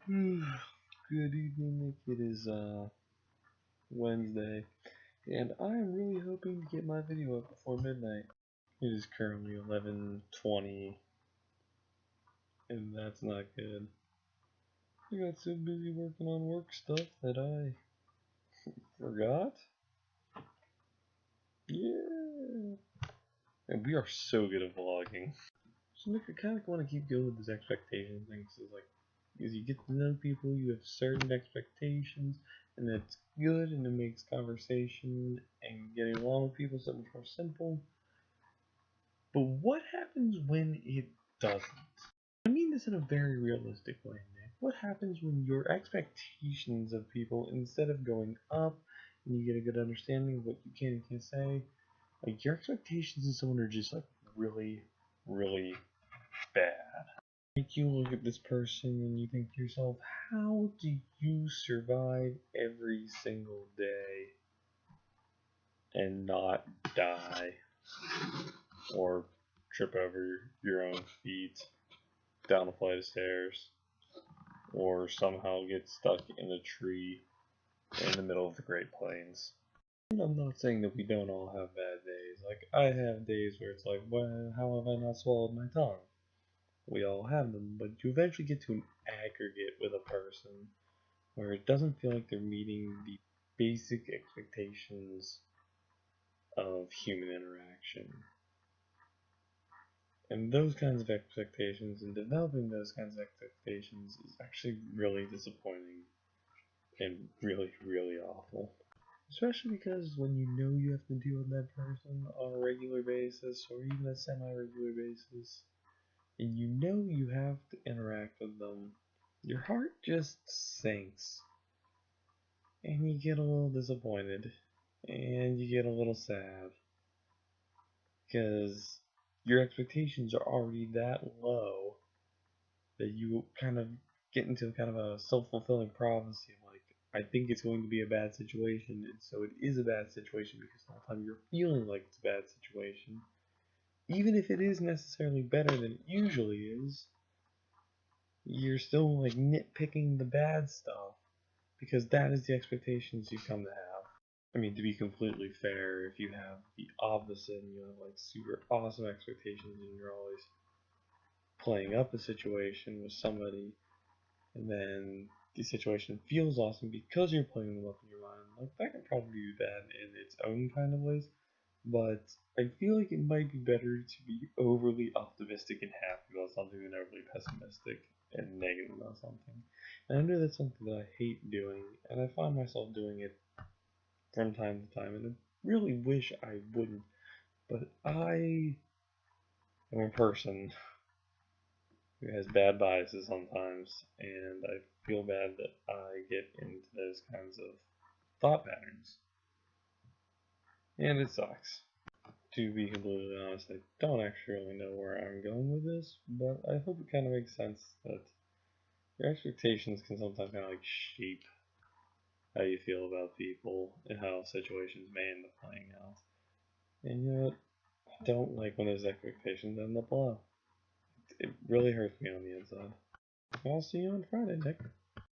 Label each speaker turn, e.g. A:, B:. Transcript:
A: Good evening, Nick. It is Wednesday, and I am really hoping to get my video up before midnight. It is currently 11:20, and that's not good. I got so busy working on work stuff that I forgot. Yeah, and we are so good at vlogging. So Nick, I kind of want to keep going with this expectation thing. So it's like, as you get to know people, you have certain expectations, and that's good, and it makes conversation and getting along with people so much more simple. But what happens when it doesn't? I mean this in a very realistic way, Nick. What happens when your expectations of people, instead of going up and you get a good understanding of what you can and can't say, like your expectations of someone are just like really, really bad? Like you look at this person and you think to yourself, how do you survive every single day and not die or trip over your own feet down a flight of stairs or somehow get stuck in a tree in the middle of the Great Plains? And I'm not saying that we don't all have bad days. Like, I have days where it's like, well, how have I not swallowed my tongue? We all have them, but you eventually get to an aggregate with a person where it doesn't feel like they're meeting the basic expectations of human interaction. And those kinds of expectations and developing those kinds of expectations is actually really disappointing and really, really awful. Especially because when you know you have to deal with that person on a regular basis or even a semi-regular basis, and you know you have to interact with them, your heart just sinks. And you get a little disappointed. And you get a little sad. Because your expectations are already that low that you kind of get into kind of a self-fulfilling prophecy of like, I think it's going to be a bad situation, and so it is a bad situation because the whole time you're feeling like it's a bad situation. Even if it is necessarily better than it usually is, you're still like nitpicking the bad stuff because that is the expectations you come to have. I mean, to be completely fair, if you have the opposite and you have like super awesome expectations and you're always playing up a situation with somebody, and then the situation feels awesome because you're playing them up in your mind, like that can probably be bad in its own kind of ways. But I feel like it might be better to be overly optimistic and happy about something than overly pessimistic and negative about something. And I know that's something that I hate doing, and I find myself doing it from time to time, and I really wish I wouldn't. But I am a person who has bad biases sometimes, and I feel bad that I get into those kinds of thought patterns. And it sucks. To be completely honest, I don't actually really know where I'm going with this, but I hope it kind of makes sense that your expectations can sometimes kind of like shape how you feel about people and how situations may end up playing out. And you know what? I don't like when those expectations end up low. It really hurts me on the inside. I'll see you on Friday, Nick.